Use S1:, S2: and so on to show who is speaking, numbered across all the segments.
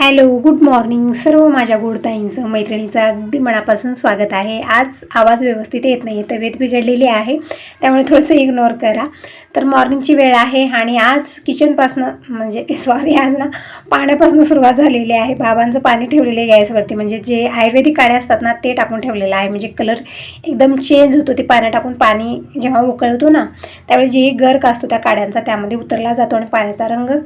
S1: Hello, good morning सर्व माझ्या गोडताईंचं मैत्रिणीचं अगदी मनापासून स्वागत आहे. आज आवाज व्यवस्थित येत नाही, तब्येत बिघडलेली आहे, त्यामुळे थोडंसं इग्नोर करा. तर मॉर्निंगची वेळ आहे आणि आज किचनपासनं आज ना पाण्यापासून सुरुवात झालेली आहे. बाबांचं पाणी ठेवलेलं आहे गॅसवरती, म्हणजे जे आयुर्वेदिक काढे असतात ना ते टाकून ठेवलेलं आहे. म्हणजे कलर एकदम चेंज होतो ते पाण्यात टाकून. पाणी जेव्हा उकळतो ना त्यावेळी जे गर्क असतो त्या काड्यांचा त्यामध्ये उतरला जातो आणि पाण्याचा रंग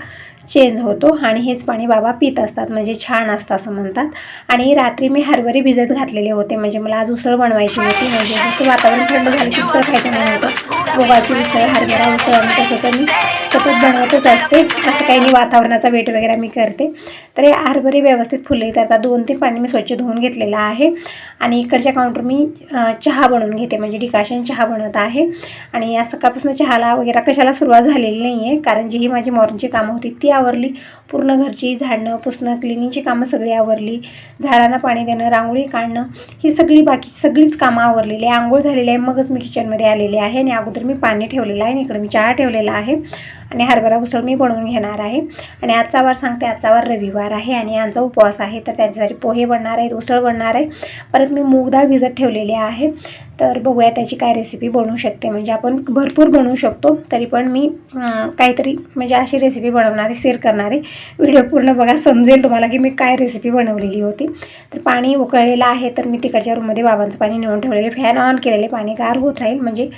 S1: चेंज होतो आणि हेच पाणी बाबा पित असतात, म्हणजे छान असतं असं म्हणतात. आणि रात्री मी हरभरे भिजत घातलेले होते, म्हणजे मला आज उसळ बनवायची होती. म्हणजे जसं वातावरण थंड झालं की उसळ खायचं म्हणून होतं. मुगाची उसळ, हरभरा उसळ आणि तसं तर मी सतत बनवतच असते. असं काही नाही, वातावरणाचा वेट वगैरे मी करते. तर हे हरभरे व्यवस्थित फुले आता 2-3 पाणी मी स्वच्छ धुवून घेतलेलं आहे. आणि इकडच्या काउंटर मी चहा बनवून घेते, म्हणजे डिकाशन चहा बनवत आहे. आणि या सकाळपासून चहाला वगैरे कशाला सुरुवात झालेली नाही आहे, कारण जी ही माझी मॉर्निंगची कामं होती ती आवरली. पूर्ण घरची झाडणं पुसणं क्लिनिंगची कामं सगळी आवरली. झाडांना पाणी देणं, रांगोळी काढणं, ही बाकी सगळीच कामं आवरलेली आहे. आंघोळ झालेली आहे, मगच मी किचनमध्ये आलेले आहे. आणि अगोदर मी पाणी ठेवलेलं आहे आणि इकडे मी चहा ठेवलेला आहे. आणि हरभरा उसळ मी बनवून घेणार आहे. आणि आजचा वार सांगते, आजचा वार रविवार आहे आणि आमचा उपवास आहे. तर त्याच्यासाठी पोहे बनणार आहेत, उसळ बनणार आहे. परत मी मूग डाळ भिजत ठेवलेली आहे. तर बघूया त्याची काय रेसिपी बनवू शकते. म्हणजे आपण भरपूर बनवू शकतो, तरी पण मी काहीतरी म्हणजे अशी रेसिपी बनवणारे शेअर करणारे. व्हिडिओ पूर्ण बघा, समजेल तुम्हाला की मी काय रेसिपी बनवलेली होती. तर पाणी उकळलेलं आहे, तर मी तिकडच्या रूममध्ये बाबांचं पाणी नेऊन ठेवलेले, फॅन ऑन केलेले, पाणी गार होत राहील. म्हणजे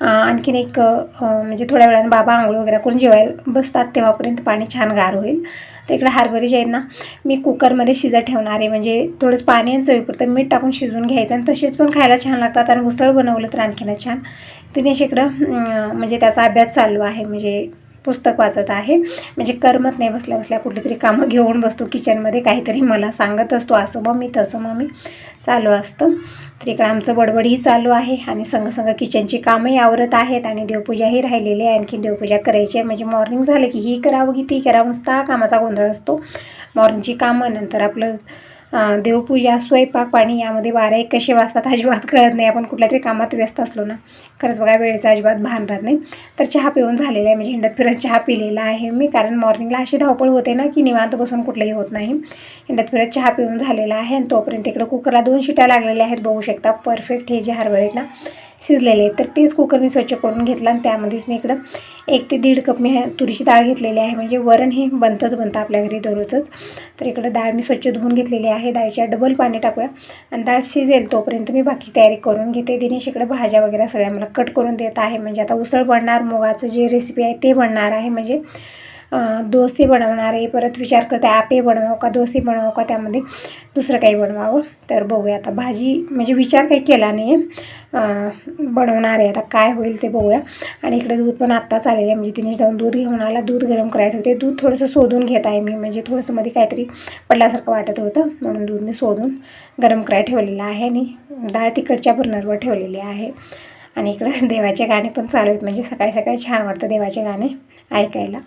S1: आणखीन एक म्हणजे थोड्या वेळाने बाबा आंघोळ वगैरे करून जेवायला बसतात तेव्हापर्यंत पाणी छान गार होईल. तर इकडे हरभरे जे आहेत ना मी कुकरमध्ये शिजत ठेवणार आहे. म्हणजे थोडंसं पाणी आणि चवीपुरतं मीठ टाकून शिजवून घ्यायचं आणि तसेच पण खायला छान लागतात. आणि उसळ बनवलं तर आणखीनच छान. दिनेश इकडं म्हणजे त्याचा अभ्यास चालू आहे, म्हणजे पुस्तक वाचत आहे. म्हणजे करमत नाही, बसल्या बसल्या कुठली तरी कामं घेऊन बसतो किचनमध्ये, काहीतरी मला सांगत असतो, असं मम्मी तसं मम्मी चालू असतं. तर इकडं आमचं बडबडही चालू आहे आणि संग किचनची कामंही आवरत आहेत आणि देवपूजाही राहिलेली आहे. आणखी देवपूजा करायची आहे. म्हणजे मॉर्निंग झालं की ही करावं की ती करावं, नुसता कामाचा गोंधळ असतो. मॉर्निंगची कामं, नंतर आपलं देवपूजा, स्वयंपाक पाणी, यामध्ये 12-1 कसे वाजतात अजिबात कळत नाही. आपण कुठल्या तरी कामात व्यस्त असलो ना, खरंच बघा वेळेचं अजिबात भान राहत नाही. तर चहा पिऊन झालेला आहे, म्हणजे हिंडत फिरत चहा पिलेला आहे मी, कारण मॉर्निंगला अशी धावपळ होते ना की निवांत बसून कुठलंही होत नाही. हिंडत फिरत चहा पिऊन झालेला आहे. आणि तोपर्यंत इकडं कुकरला 2 शिट्या लागलेल्या आहेत, बघू शकता. परफेक्ट हे जे हरभरे आहेत ना शिजलेले आहेत. तर तेच कुकर मी स्वच्छ करून घेतला आणि त्यामध्येच मी इकडं 1 ते 1.5 कप मी तुरीची डाळ घेतलेली आहे. म्हणजे वरण हे बनतं आपल्या घरी दररोजच. तर इकडं डाळ मी स्वच्छ धुवून घेतलेली आहे. डाळीच्या डबल पाणी टाकूया आणि डाळ शिजेल तोपर्यंत मी बाकीची तयारी करून घेते. दिनेश इकडं भाज्या वगैरे सगळ्या मला कट करून देत आहे. म्हणजे आता उसळ बनणार, मुगाचं जे रेसिपी आहे ते बनणार आहे. म्हणजे डोसे बनवणार आहे. परत विचार करते आप्पे बनवावं का डोसे बनवावं का त्यामध्ये दुसरं काही बनवावं. तर बघूया आता, भाजी म्हणजे विचार काही केला नाही आहे, बनवणार आहे. आता काय होईल ते बघूया. आणि इकडे दूध पण आत्ताच आलेलं आहे, म्हणजे तिने जाऊन दूध घेऊन आला. दूध गरम करायला ठेवते. दूध थोडंसं शोधून घेत आहे मी, म्हणजे थोडंसं मध्ये काहीतरी पडल्यासारखं वाटत होतं, म्हणून दूध मी शोधून गरम करायला ठेवलेलं आहे. आणि डाळ तिकडच्या बर्नरवर ठेवलेली आहे. आणि इकडं देवाचे गाणे पण चालू आहेत, म्हणजे सकाळी सकाळी छान वाटतं देवाचे गाणे ऐकायला.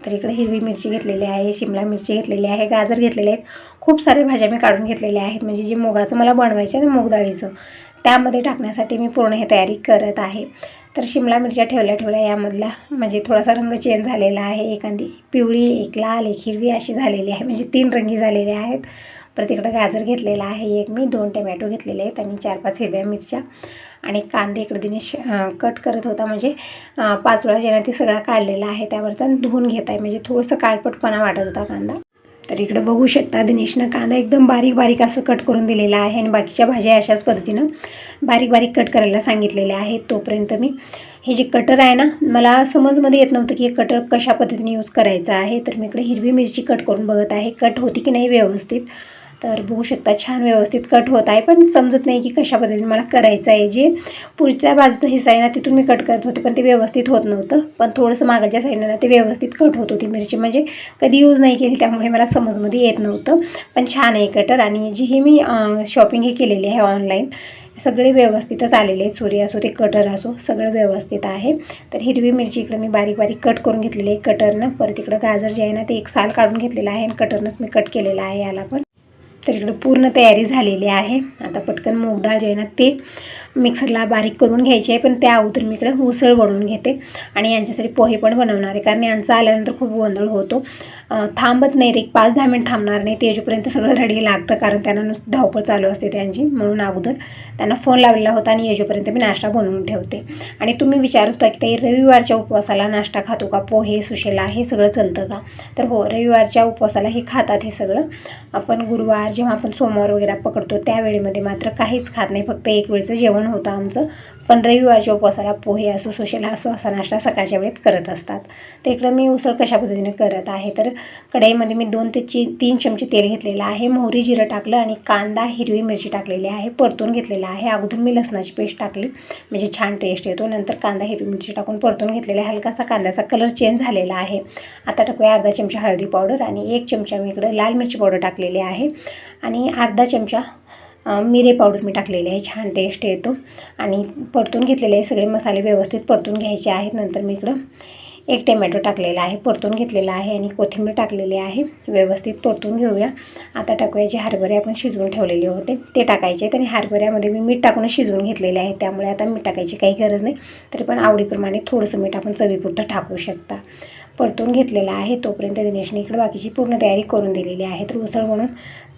S1: तर इकडे हिरवी मिरची घेतलेली आहे, शिमला मिरची घेतलेली आहे, गाजर घेतलेले आहेत. खूप सारे भाज्या मी काढून घेतलेल्या आहेत. म्हणजे जे मुगाचं मला बनवायचं आहे ना मूग डाळीचं, त्यामध्ये टाकण्यासाठी मी पूर्ण हे तयारी करत आहे. तर शिमला मिरच्या ठेवल्या यामधला म्हणजे थोडासा रंग चेंज झालेला आहे. एखादी पिवळी, एक लाल, एक हिरवी अशी झालेली आहे, म्हणजे 3 रंगी झालेले आहेत. परत इकडं गाजर घेतलेला आहे एक मी, 2 टमॅटो घेतलेले आहेत आणि 4-5 हिरव्या मिरच्या आणि कांदे इकडे दिनेश कट करत होता. म्हणजे 5 वेळा ज्यानं ते सगळा काढलेला आहे त्यावरचा धुवून घेत आहे. म्हणजे थोडंसं काळपटपणा वाटत होता कांदा. तर इकडे बघू शकता दिनेशनं कांदा एकदम बारीक बारीक असं कट करून दिलेला आहे. आणि बाकीच्या भाज्या अशाच पद्धतीनं बारीक बारीक कट करायला सांगितलेल्या आहेत. तोपर्यंत मी हे जे कटर आहे ना, मला समजमध्ये येत नव्हतं की हे कटर कशा पद्धतीने यूज करायचं आहे. तर मी इकडे हिरवी मिरची कट करून बघत आहे, कट होती की नाही व्यवस्थित. तर बघू शकता छान व्यवस्थित कट होत आहे, पण समजत नाही की कशा पद्धतीने मला करायचं आहे. जे पुढच्या बाजूचा हिस्सा आहे ना तिथून मी कट करत होते, पण ते व्यवस्थित होत नव्हतं. पण थोडंसं मागच्या साईडनं ना ते व्यवस्थित कट होत होती मिरची, म्हणजे कधी यूज नाही केली त्यामुळे मला समजमध्ये येत नव्हतं. पण छान आहे कटर. आणि जी मी शॉपिंग ही केलेली आहे ऑनलाईन, सगळे व्यवस्थितच आलेले आहेत. सुरी असो ते कटर असो सगळं व्यवस्थित आहे. तर हिरवी मिरची इकडे मी बारीक बारीक कट करून घेतलेली आहे कटरनं. परत इकडं गाजर जे आहे ना ते एक साल काढून घेतलेलं आहे आणि कटरनंच मी कट केलेलं आहे याला पण. तर इकडं पूर्ण तयारी झालेली आहे. आता पटकन मूग डाळ जे आहे ना ते मिक्सरला बारीक करून घ्यायची आहे, पण त्या अगोदर मी इकडे उसळ बनवून घेते आणि यांच्यासाठी पोहे पण बनवणार आहे, कारण यांचा आल्यानंतर खूप गोंधळ होतो. थांबत नाही, एक 5-10 मिनिट थांबणार नाही, तेजोपर्यंत सगळं रेडी लागतं, कारण त्यांना नुसतं धावपळ चालू असते त्यांची. म्हणून अगोदर त्यांना फोन लावलेला होता आणि येजोपर्यंत मी नाश्ता बनवून ठेवते. आणि तुम्ही विचारत होता की ताई रविवारच्या उपवासाला नाश्ता खातो का, पोहे सुशेला हे सगळं चलतं का? तर हो, रविवारच्या उपवासाला हे खातात हे सगळं. आपण गुरुवार जेव्हा आपण सोमवार वगैरे पकडतो त्यावेळेमध्ये मात्र काहीच खात नाही, फक्त एक वेळचं जेवण होतं आमचं. पण रविवारच्या उपवासाला पोहे असो सुशेला असो असा नाश्ता सकाळच्या वेळेत करत असतात. तर इकडं मी उसळ कशा पद्धतीने करत आहे, तर कढईमध्ये मी 2 ते 3 चमचे तेल घेतलेलं आहे, मोहरी जिरं टाकलं आणि कांदा हिरवी मिरची टाकलेली आहे, परतून घेतलेला आहे. अगोदर मी लसणाची पेस्ट टाकली म्हणजे छान टेस्ट येतो. नंतर कांदा हिरवी मिरची टाकून परतून घेतलेला आहे. हलकासा कांद्याचा कलर चेंज झालेला आहे. आता टाकूया अर्धा चमचा हळदी पावडर आणि 1 चमचा मी इकडं लाल मिरची पावडर टाकलेली आहे आणि अर्धा चमचा मिरे पावडर मी टाकलेली आहे, छान टेस्ट येतो. आणि परतून घेतलेले आहे, सगळे मसाले व्यवस्थित परतून घ्यायचे आहेत. नंतर मी इकडं 1 टमॅटो टाकलेला आहे, परतून घेतलेला आहे आणि कोथिंबीर टाकलेली आहे, व्यवस्थित परतून घेऊया. आता टाकूया जे हरभरे आपण शिजवून ठेवलेले होते ते टाकायचे आहेत आणि हरभऱ्यामध्ये मी मीठ टाकून शिजवून घेतलेले आहे, त्यामुळे आता मीठ टाकायची काही गरज नाही. तरी पण आवडीप्रमाणे थोडंसं मीठ आपण चवीपुरतं टाकू शकता. परतून घेतलेला आहे. तोपर्यंत दिनेशने इकडे बाकीची पूर्ण तयारी करून दिलेली आहे. तर उसळ म्हणून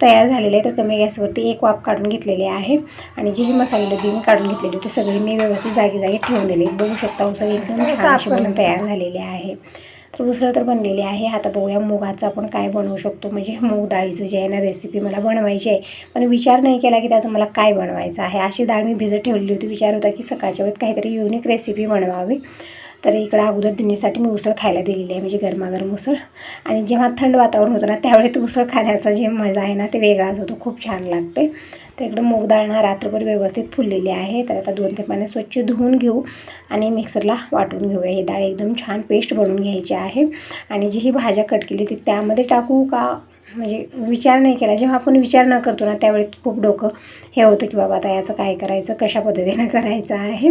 S1: तयार झालेले आहे. तर कमी गॅसवरती 1 वाफ काढून घेतलेली आहे आणि जी ही मसाले डबी मी काढून घेतलेली होती सगळी मी व्यवस्थित जागी ठेवून दिली. बघू शकता उसळ एकदम छान बनवून तयार झालेली आहे. तर उसळ तर बनलेली आहे. आता बघूया मुगाचं आपण काय बनवू शकतो, म्हणजे मूग डाळीचं जे आहे ना रेसिपी मला बनवायची आहे, पण विचार नाही केला की त्याचं मला काय बनवायचं आहे. अशी डाळ मी भिजत ठेवलेली होती. विचार होता की सकाळच्या वेळेत काहीतरी युनिक रेसिपी बनवावी. तर इकडं अगोदर दिनेसाठी मी उसळ खायला दिलेली आहे, म्हणजे गरमागरम उसळ. आणि जेव्हा थंड वातावरण होतं ना त्यावेळी तो उसळ खाण्याचा जे मजा आहे ना ते वेगळाच होतो, खूप छान लागते. तर इकडं मूग डाळ ना रात्रभर व्यवस्थित फुललेली आहे. तर आता 2 ते पाणी स्वच्छ धुवून घेऊ आणि मिक्सरला वाटून घेऊया. ही डाळ एकदम छान पेस्ट बनवून घ्यायची आहे. आणि जी ही भाज्या कट केली ती त्यामध्ये टाकू का, म्हणजे विचार नाही केला. जेव्हा आपण विचार न करतो ना त्यावेळी खूप डोकं हे होतं की बाबा आता याचं काय करायचं, कशा पद्धतीनं करायचं आहे.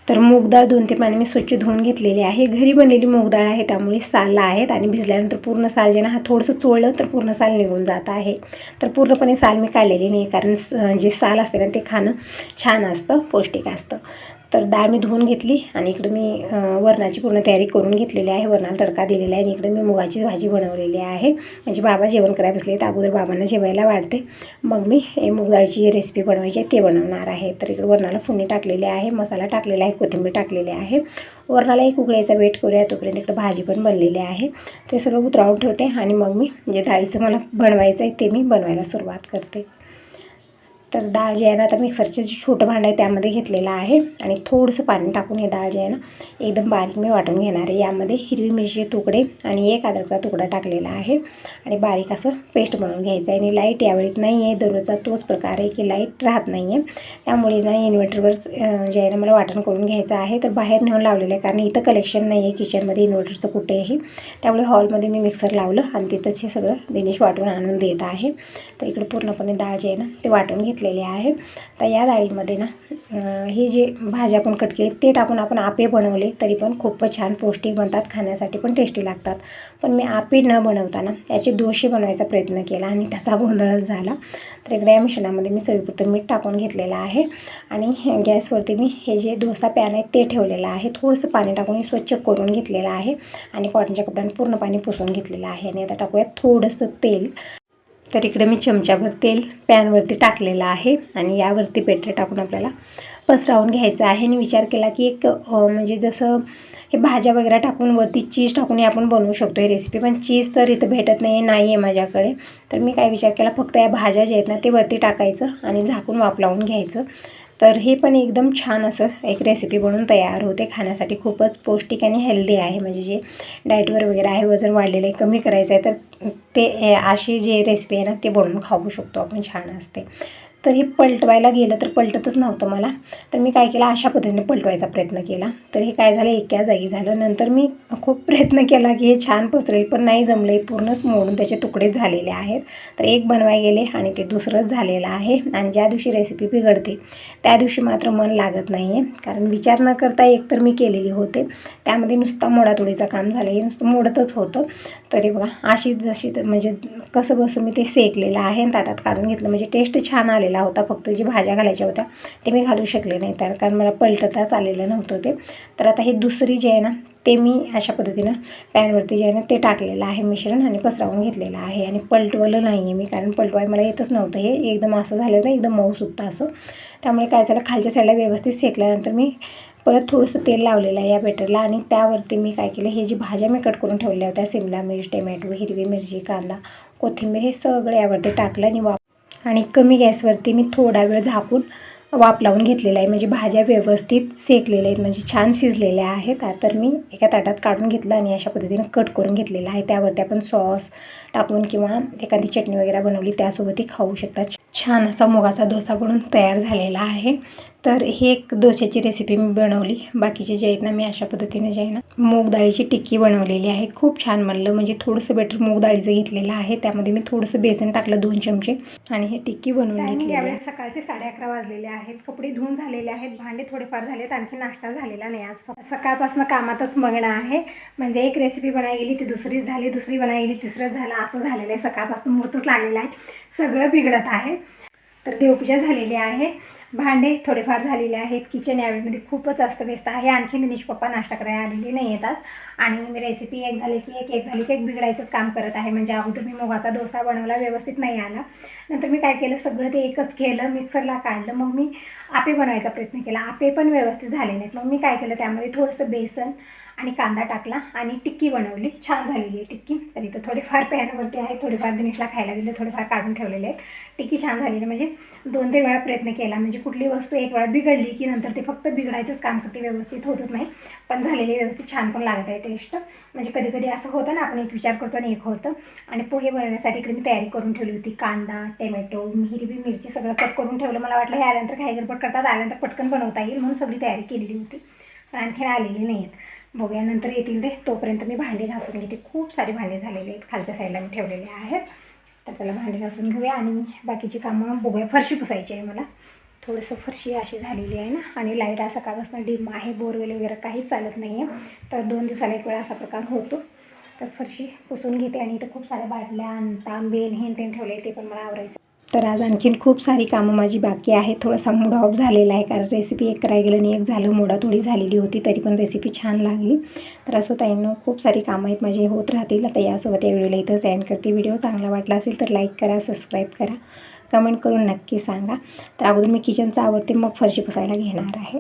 S1: तर मूग डाळ 2 ते पाणी मी स्वच्छ धुवून घेतलेली आहे. घरी बनलेली मूग डाळ आहे, त्यामुळे साल आहेत आणि भिजल्यानंतर पूर्ण साल जे ना थोडंसं चोळलं तर पूर्ण साल निघून जात आहे. तर पूर्णपणे साल मी काढलेली नाही, कारण जे साल असते ना ते खाणं छान असतं, पौष्टिक असतं. तर डाळ मी धुवून घेतली आणि इकडं मी वरणाची पूर्ण तयारी करून घेतलेली आहे. वरणाला तडका दिलेला आहे आणि इकडं मी मुगाची भाजी बनवलेली आहे. म्हणजे बाबा जेवण करायला बसले तर अगोदर बाबांना जेवायला वाढते, मग मी मूग डाळीची जी रेसिपी बनवायची आहे ते बनवणार आहे. तर इकडं वरणाला फोडणी टाकलेली आहे, मसाला टाकलेला आहे, कोथिंबीर टाकलेली आहे. वरणाला एक उकळीचा वेट करूया, तोपर्यंत इकडं भाजी पण बनलेली आहे. ते सगळं उतरावून ठेवते आणि मग मी जे डाळीचं मला बनवायचं आहे ते मी बनवायला सुरुवात करते. तर डाळ जी आहे ना आता मिक्सरचे जे छोटं भांडं आहे त्यामध्ये घेतलेलं आहे आणि थोडंसं पाणी टाकून हे डाळ जी आहे ना एकदम बारीक मी वाटून घेणार आहे. यामध्ये हिरवी मिरचीचे तुकडे आणि 1 अद्रकचा तुकडा टाकलेला आहे आणि बारीक असं पेस्ट बनवून घ्यायचं आहे. आणि लाईट यावेळी नाही आहे, दररोजचा तोच प्रकार आहे की लाईट राहत नाही आहे, त्यामुळे ना इन्व्हर्टरवर जे आहे ना मला वाटण करून घ्यायचं आहे. तर बाहेर नेऊन लावलेलं आहे, कारण इथं कलेक्शन नाही आहे किचनमध्ये इन्व्हर्टरचं कुठेही, त्यामुळे हॉलमध्ये मी मिक्सर लावलं आणि तिथंच हे सगळं दिनेश वाटून आणून देत आहे. तर इकडे पूर्णपणे डाळ जे आहे ना ते वाटून घेतलेले आहे. तर या डाळीमध्ये ना हे जे भाज्या आपण कट केली ते टाकून आपण आपे बनवले तरी पण खूपच छान पौष्टिक बनतात, खाण्यासाठी पण टेस्टी लागतात. पण मी आपे न बनवताना याचे डोसे बनवायचा प्रयत्न केला आणि त्याचा गोंधळच झाला. तर इकडे या मिश्रणामध्ये मी चवीपुरतं मीठ टाकून घेतलेलं आहे आणि गॅसवरती मी हे जे डोसा पॅन आहे ते ठेवलेलं आहे. थोडंसं पाणी टाकून स्वच्छ करून घेतलेलं आहे आणि कॉटनच्या कपड्याने पूर्ण पाणी पुसून घेतलेलं आहे. आणि आता टाकूयात थोडंसं तेल. तर इकडे मी चमचाभर तेल पॅनवरती टाकलेलं आहे आणि यावरती पेट्रे टाकून आपल्याला पसरवून घ्यायचं आहे. आणि विचार केला की एक म्हणजे जसं हे भाज्या वगैरे टाकून वरती चीज टाकून आपण बनवू शकतो ही रेसिपी, पण चीज तर इथं भेटत नाही आहे माझ्याकडे. तर मी काय विचार केला, फक्त या भाज्या ज्या आहेत ना ते वरती टाकायचं आणि झाकून वाफ लावून घ्यायचं. तर हे पण एकदम छान असं एक रेसिपी बनून तयार होते, खाण्यासाठी खूपच पौष्टिक आणि हेल्दी आहे. म्हणजे जे डाएटवर वगैरे आहे, वजन वाढलेलं आहे, कमी करायचं आहे, तर ते अशी जी रेसिपी आहे ना ते बनवून खाऊ शकतो आपण, छान असते. तर हे पलटवायला गेलं तर पलटतच नव्हतं मला. तर मी काय केलं, अशा पद्धतीने पलटवायचा प्रयत्न केला. तर हे काय झालं, एका जागी झालं. नंतर मी खूप प्रयत्न केला की हे छान पसरेल, पण नाही जमलं, पूर्णच मोडून त्याचे तुकडेच झालेले आहेत. तर एक बनवाय गेले आणि ते दुसरंच झालेलं आहे. आणि ज्या दिवशी रेसिपी बिघडते त्या दिवशी मात्र मन लागत नाही आहे, कारण विचार न करता एक तर मी केलेली होते, त्यामध्ये नुसता मोडातोडीचं काम झालं, हे नुसतं मोडतच होतं. तरी बघा अशीच जशी म्हणजे कसं बसं मी ते सेकलेलं आहे आणि ताटात काढून घेतलं. म्हणजे टेस्ट छान आलेला होता. फक्त जी भाज्या घालायच्या होत्या ते मी घालू शकले नाही कारण मला पलटताच आलेलं नव्हतं ते. तर आता हे दुसरी जे आहे ना ते मी अशा पद्धतीनं पॅनवरती जे आहे ना ते टाकलेलं आहे मिश्रण आणि पसरवून घेतलेलं आहे. आणि पलटवलं नाही आहे मी कारण पलटवाय मला येतच नव्हतं. हे एकदम असं झालं होतं, एकदम मऊ सुद्धा असं. त्यामुळे काय झालं, खालच्या साईडला व्यवस्थित सेकल्यानंतर मी परत थोडंसं तेल लावलेलं आहे या बॅटरला आणि त्यावरती मी काय केलं, हे जी भाज्या मी कट करून ठेवल्या होत्या, शिमला मिर्च, टोमॅटो, हिरवी मिरची, कांदा, कोथिंबीर, हे सगळं यावरती टाकलं आणि कमी गॅसवरती मी थोडा वेळ झाकून वाफ लावून घेतलेला आहे. म्हणजे भाज्या व्यवस्थित सेकलेल्या आहेत, म्हणजे छान शिजलेल्या आहेत. तर मी एका ताटात काढून घेतलं आणि अशा पद्धतीने कट करून घेतलेलं आहे. त्यावरती आपण सॉस टाकून किंवा एखादी चटणी वगैरे बनवली त्यासोबतही खाऊ शकता. छान असा मुगाचा डोसा बनून तयार झालेला आहे. तर ही एक डोश्याची रेसिपी मी बनवली. बाकीचे जे आहेत ना मी अशा पद्धतीने जे आहे ना मूग डाळीची टिक्की बनवलेली आहे. खूप छान बनलं. म्हणजे थोडंसं बेटर मूग डाळीचं घेतलेलं आहे, त्यामध्ये मी थोडंसं बेसन टाकलं 2 चमचे आणि हे टिक्की बनवून घेतली आहे. सकाळचे 11:30 वाजलेले आहेत. कपडे धुवून झालेले आहेत, भांडे थोडेफार झालेत, आणखी नाश्ता झालेला नाही. आज सकाळपासून कामातच मग्न आहे. म्हणजे एक रेसिपी बनाई गेली ती दुसरीच झाली, दुसरी बनाई गेली तिसरंच झालं, असं झालेलं आहे. सकाळपासून मुहूर्तच लागलेला आहे, सगळं बिघडत आहे. तर देवपूजा झालेली आहे, भांडे थोडेफार झालेले आहेत. किचन यावेळीमध्ये खूपच अस्तव्यस्त आहे. आणखी निनिश पप्पा नाश्ता करायला आलेले नाही आहेत आज. आणि रेसिपी एक झाली की एक झाली की एक बिघडायचंच काम करत आहे. म्हणजे अगोदर मी मुगाचा डोसा बनवला, व्यवस्थित नाही आला. नंतर मी काय केलं, सगळं ते एकच केलं, मिक्सरला काढलं. मग मी आपे बनवायचा प्रयत्न केला, आपे पण व्यवस्थित झाले नाहीत. मग मी काय केलं, त्यामध्ये थोडंसं बेसन आणि कांदा टाकला आणि टिक्की बनवली. छान झालेली आहे टिक्की. तर इथं थोडेफार पॅनवरती आहे, थोडेफार दिनेशला खायला दिले, थोडेफार काढून ठेवलेले आहेत. टिक्की छान झालेली, म्हणजे 2-3 वेळा प्रयत्न केला. म्हणजे कुठली वस्तू एक वेळा बिघडली की नंतर ते फक्त बिघडायचंच काम करते, व्यवस्थित होतच नाही. पण झालेली व्यवस्थित छान पण लागत आहे टेस्ट. म्हणजे कधी कधी असं होतं ना, आपण एक विचार करतो आणि एक होतं. आणि पोहे बनवण्यासाठी इकडे मी तयारी करून ठेवली होती. कांदा, टोमॅटो, हिरवी मिरची सगळं कट करून ठेवलं. मला वाटलं हे आल्यानंतर काही गडबड करतात, आल्यानंतर पटकन बनवता येईल म्हणून सगळी तयारी केलेली होती. पण आणखी आलेली नाही आहेत. बघूया नंतर येतील ते. तोपर्यंत मी भांडी घासून घेते. खूप सारे भांडे झालेले आहेत, खालच्या साईडला मी ठेवलेले आहेत. तर चला भांडी घासून घेऊया आणि बाकीची कामं बघूया. फरशी पुसायची आहे मला, थोडंसं फरशी अशी झालेली आहे ना. आणि लाईट आज सकाळपासून डिम आहे, बोरवेल वगैरे काहीच चालत नाही आहे. तर 2 दिवसाला एक वेळा असा प्रकार होतो. तर फरशी पुसून घेते. आणि इथं खूप साऱ्या बाटल्या, तांबे, हे ते ठेवले, ते पण मला आवरायचं. तर आज आणखीन खूप सारी कामं माझी बाकी आहे. थोडासा मूड ऑफ झालेला आहे कारण रेसिपी एक करायला गेलं आणि एक झालं, मोडा थोडी झालेली होती, तरी पण रेसिपी छान लागली. तर असं ताईंनो खूप सारी कामं आहेत माझी, होत राहतील. आता यासोबत या व्हिडिओला इथंच एंड करते. व्हिडिओ चांगला वाटला असेल तर लाईक करा, सबस्क्राईब करा, कमेंट करून नक्की सांगा. तर अगोदर मी किचनचं आवरते, मग फरशी पुसायला घेणार आहे.